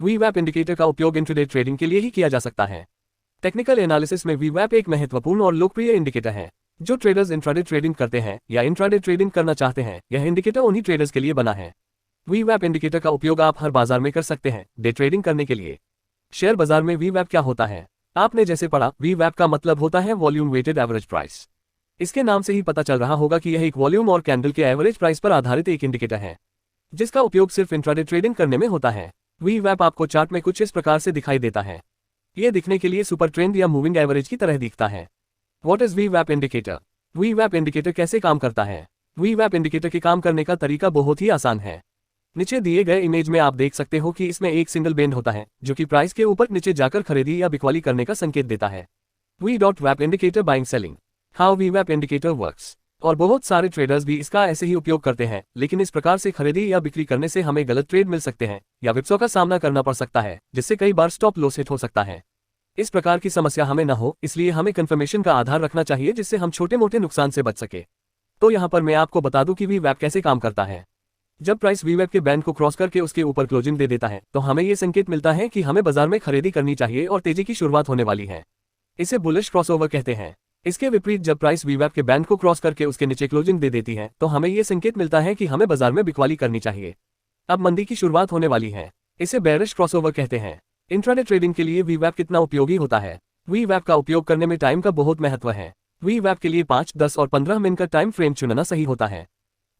वीवैप indicator का उपयोग intraday trading के लिए ही किया जा सकता है। टेक्निकल एनालिसिस में वीवैप एक महत्वपूर्ण और लोकप्रिय इंडिकेटर है। जो ट्रेडर्स इंट्राडे ट्रेडिंग करते हैं या इंट्राडे ट्रेडिंग करना चाहते हैं, यह इंडिकेटर उन्हीं ट्रेडर्स के लिए बना है। वीवैप इंडिकेटर का उपयोग आप हर बाजार में कर सकते हैं डे ट्रेडिंग करने के लिए। शेयर बाजार में वीवैप क्या होता है? आपने जैसे पढ़ा, वीवैप का मतलब होता है वॉल्यूम वेटेड एवरेज प्राइस। इसके नाम से ही पता चल रहा होगा कि यह एक वॉल्यूम और कैंडल के एवरेज प्राइस पर आधारित एक इंडिकेटर है, जिसका उपयोग सिर्फ इंट्राडे ट्रेडिंग करने में होता है। वीवैप आपको चार्ट में कुछ इस प्रकार से दिखाई देता है। यह दिखने के लिए सुपर ट्रेंड या मूविंग एवरेज की तरह दिखता है। What is वीवैप indicator? वीवैप इंडिकेटर कैसे काम करता है? वीवैप इंडिकेटर के काम करने का तरीका बहुत ही आसान है। नीचे दिए गए इमेज में आप देख सकते हो कि इसमें एक सिंगल बैंड होता है, जो कि प्राइस के ऊपर नीचे जाकर खरीदी या बिक्वाली करने का संकेत देता है। वीवैप indicator buying selling, how वीवैप indicator works. और बहुत सारे ट्रेडर्स भी इसका ऐसे ही उपयोग करते हैं, लेकिन इस प्रकार से खरीदी या बिक्री करने से हमें गलत ट्रेड मिल सकते हैं या विप्सों का सामना करना पड़ सकता है, जिससे कई बार स्टॉप लॉस हिट हो सकता है। इस प्रकार की समस्या हमें न हो, इसलिए हमें कंफर्मेशन का आधार रखना चाहिए, जिससे हम छोटे मोटे नुकसान से बच सके। तो यहाँ पर मैं आपको बता दूं कि वीवैप कैसे काम करता है। जब प्राइस वीवैप के बैंड को क्रॉस करके उसके ऊपर क्लोजिंग दे देता है, तो हमें ये संकेत मिलता है कि हमें बाजार में खरीदी करनी चाहिए और तेजी की शुरुआत होने वाली है। इसे बुलिश क्रॉसओवर कहते हैं। इसके विपरीत जब प्राइस वीवैप के बैंड को क्रॉस करके उसके नीचे क्लोजिंग दे देती है, तो हमें ये संकेत मिलता है कि हमें बाजार में बिकवाली करनी चाहिए, अब मंदी की शुरुआत होने वाली है। इसे बेयरिश क्रॉसओवर कहते हैं। इंट्राडे ट्रेडिंग के लिए वीवैप कितना उपयोगी होता है? वीवैप का उपयोग करने में टाइम का बहुत महत्व है। वीवैप के लिए 5, 10 और 15 मिनट का टाइम फ्रेम चुनना सही होता है,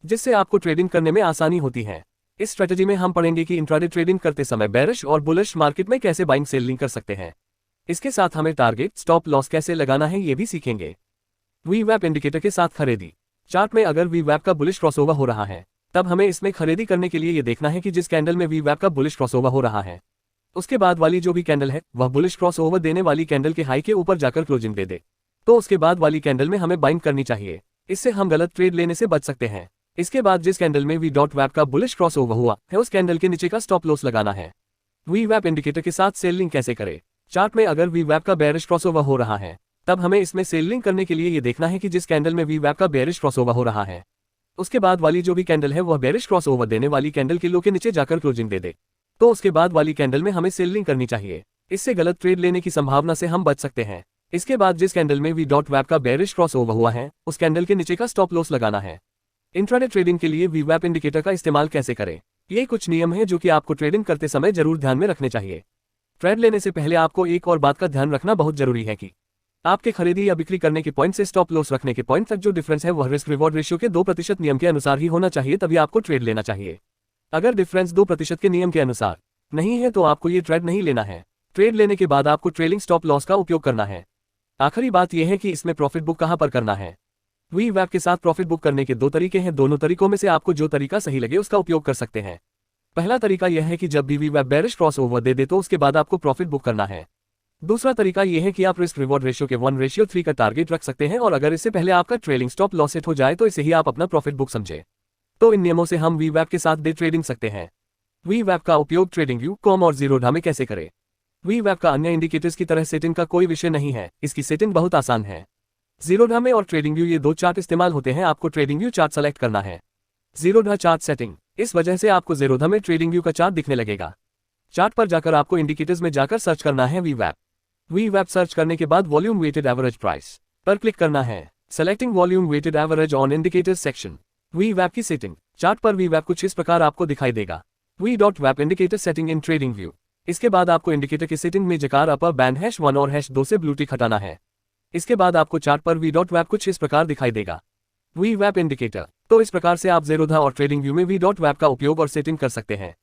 जिससे आपको ट्रेडिंग करने में आसानी होती है। इस स्ट्रेटजी में हम पढ़ेंगे कि इंट्राडे ट्रेडिंग करते समय बेयरिश और बुलिश मार्केट में कैसे बाइंग सेलिंग कर सकते हैं। इसके साथ हमें टारगेट स्टॉप लॉस कैसे लगाना है ये भी सीखेंगे। वीवैप इंडिकेटर के साथ खरीदी। चार्ट में अगर वीवैप का बुलिश क्रॉसओवर हो रहा है, तब हमें इसमें खरीदी करने के लिए ये देखना है कि जिस कैंडल में वीवैप का बुलिश क्रॉसओवर हो रहा है, उसके बाद वाली जो भी कैंडल है वह बुलिश क्रॉसओवर देने वाली कैंडल के हाई के ऊपर जाकर क्लोजिंग दे दे, तो उसके बाद वाली कैंडल में हमें बाइंग करनी चाहिए। इससे हम गलत ट्रेड लेने से बच सकते हैं। इसके बाद जिस कैंडल में वीवैप का बुलिश क्रॉसओवर हुआ है, उस कैंडल के नीचे का स्टॉप लॉस लगाना है। वीवैप इंडिकेटर के साथ सेलिंग कैसे करें? चार्ट में अगर वीवैप का बेयरिश क्रॉसओवर हो रहा है, तब हमें इसमें सेलिंग करने के लिए ये देखना है कि जिस कैंडल में वीवैप का बेयरिश क्रॉसओवर हो रहा है, उसके बाद वाली जो भी कैंडल है वह बेयरिश क्रॉसओवर देने वाली कैंडल के लो के नीचे जाकर क्लोजिंग दे दे, तो उसके बाद वाली कैंडल में हमें सेलिंग करनी चाहिए। इससे गलत ट्रेड लेने की संभावना से हम बच सकते हैं। इसके बाद जिस कैंडल में वीवैप का बेयरिश क्रॉसओवर हुआ है, उस कैंडल के नीचे का स्टॉप लॉस लगाना है। इंट्राडे ट्रेडिंग के लिए वीवैप इंडिकेटर का इस्तेमाल कैसे करें? ये कुछ नियम हैं जो कि आपको ट्रेडिंग करते समय जरूर ध्यान में रखने चाहिए। ट्रेड लेने से पहले आपको एक और बात का ध्यान रखना बहुत जरूरी है कि आपके खरीदी या बिक्री करने के पॉइंट से स्टॉप लॉस रखने के पॉइंट तक जो डिफरेंस है वह रिस्क रिवॉर्ड रेशियो के 2% नियम के अनुसार ही होना चाहिए, तभी आपको ट्रेड लेना चाहिए। अगर डिफरेंस 2% के नियम के अनुसार नहीं है तो आपको ये ट्रेड नहीं लेना है। ट्रेड लेने के बाद आपको ट्रेलिंग स्टॉप लॉस का उपयोग करना है। आखिरी बात यह है कि इसमें प्रॉफिट बुक कहां पर करना है। वीवैप के साथ प्रॉफिट बुक करने के 2 तरीके हैं। दोनों तरीकों में से आपको जो तरीका सही लगे उसका उपयोग कर सकते हैं। पहला तरीका यह है कि जब भी वीवैप बेयरिश क्रॉसओवर दे दे तो उसके बाद आपको प्रॉफिट बुक करना है। दूसरा तरीका यह है कि आप रिस्क रिवॉर्ड रेशियो के 1:3 का टारगेट रख सकते हैं, और अगर इससे पहले आपका ट्रेलिंग स्टॉप लॉस हिट हो जाए तो इसे ही आप अपना प्रॉफिट बुक समझे। तो इन नियमों से हम वीवैप के साथ डे ट्रेडिंग सकते हैं। वीवैप का उपयोग ट्रेडिंगव्यू और जीरोधा में कैसे करें? वीवैप का अन्य इंडिकेटर्स की तरह सेटिंग का कोई विषय नहीं है, इसकी सेटिंग बहुत आसान है। जीरोधा में और ट्रेडिंगव्यू ये 2 चार्ट इस्तेमाल होते हैं। आपको ट्रेडिंगव्यू चार्ट सेलेक्ट करना है। जीरोधा चार्ट सेटिंग, इस वजह से आपको जीरोधा में ट्रेडिंगव्यू का चार्ट दिखने लगेगा। चार्ट पर जाकर आपको इंडिकेटर्स में जाकर सर्च करना है वीवैप सर्च करने के बाद वॉल्यूम वेटेड एवरेज प्राइस पर क्लिक करना है। Selecting volume weighted average on indicators section. वीवैप की सेटिंग। चार्ट पर वीवैप कुछ इस प्रकार आपको दिखाई देगा। वीवैप इंडिकेटर सेटिंग इन ट्रेडिंगव्यू। इसके बाद आपको इंडिकेटर की सेटिंग में जकार अपर बैंड #1 और #2 से ब्लू टिक हटाना है। इसके बाद आपको चार्ट पर वीवैप कुछ इस प्रकार दिखाई देगा। वीवैप इंडिकेटर। तो इस प्रकार से आप जीरोधा और ट्रेडिंगव्यू में वीवैप का उपयोग और सेटिंग कर सकते हैं।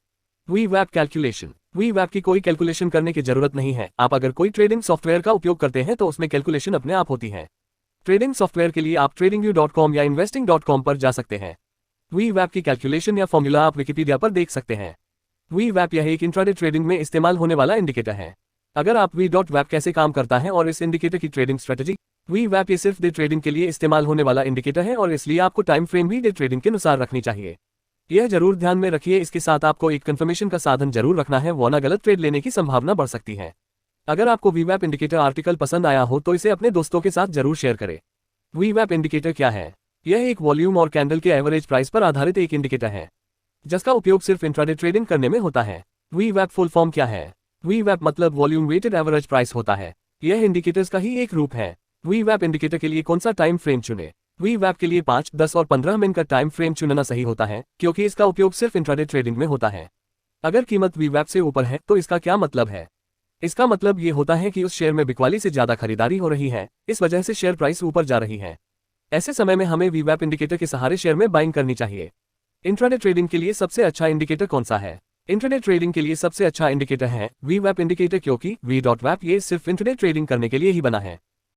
वीवैप कैलकुलेशन। वीवैप की कोई कैलकुलेशन करने की जरूरत नहीं है। आप अगर कोई ट्रेडिंग सॉफ्टवेयर का उपयोग करते हैं तो उसमें कैलकुलेशन अपने आप होती है। ट्रेडिंग सॉफ्टवेयर के लिए आप tradingview.com या investing.com पर जा सकते हैं। वीवैप की कैलकुलेशन या फॉर्मूला आप विकिपीडिया पर देख सकते हैं। वीवैप यह एक इंट्राडे ट्रेडिंग में इस्तेमाल होने वाला इंडिकेटर है। अगर आप वीवैप कैसे काम करता है और इस इंडिकेटर की ट्रेडिंग स्ट्रेटजी। वीवैप ये सिर्फ डे ट्रेडिंग के लिए इस्तेमाल होने वाला इंडिकेटर है, और इसलिए आपको टाइम फ्रेम भी डे ट्रेडिंग के अनुसार रखनी चाहिए। यह जरूर ध्यान में रखिए। इसके साथ आपको एक कंफर्मेशन का साधन जरूर रखना है, वरना गलत ट्रेड लेने की संभावना बढ़ सकती है। अगर आपको वीवैप इंडिकेटर आर्टिकल पसंद आया हो तो इसे अपने दोस्तों के साथ जरूर शेयर करें। वीवैप इंडिकेटर क्या है? यह एक वॉल्यूम और कैंडल के एवरेज प्राइस पर आधारित एक इंडिकेटर है, जिसका उपयोग सिर्फ इंट्राडे ट्रेडिंग करने में होता है। VWAP फुल फॉर्म क्या है? VWAP मतलब वॉल्यूम वेटेड एवरेज प्राइस होता है। यह इंडिकेटर्स का ही एक रूप है। VWAP इंडिकेटर के लिए कौन सा टाइम फ्रेम चुने? VWAP के लिए 5, 10 और 15 मिनट का टाइम फ्रेम चुनना सही होता है, क्योंकि इसका उपयोग सिर्फ इंट्राडे ट्रेडिंग में होता है। अगर कीमत VWAP से ऊपर है तो इसका क्या मतलब है? इसका मतलब ये होता है कि उस शेयर में बिकवाली से ज्यादा खरीदारी हो रही है, इस वजह से शेयर प्राइस ऊपर जा रही है। ऐसे समय में हमें VWAP इंडिकेटर के सहारे शेयर में बाइंग करनी चाहिए। इंट्राडे ट्रेडिंग के लिए सबसे अच्छा इंडिकेटर कौन सा है? इंट्राडे ट्रेडिंग के लिए सबसे अच्छा इंडिकेटर है VWAP इंडिकेटर, क्योंकि V.WAP ये सिर्फ इंट्राडे ट्रेडिंग करने के लिए ही बना है।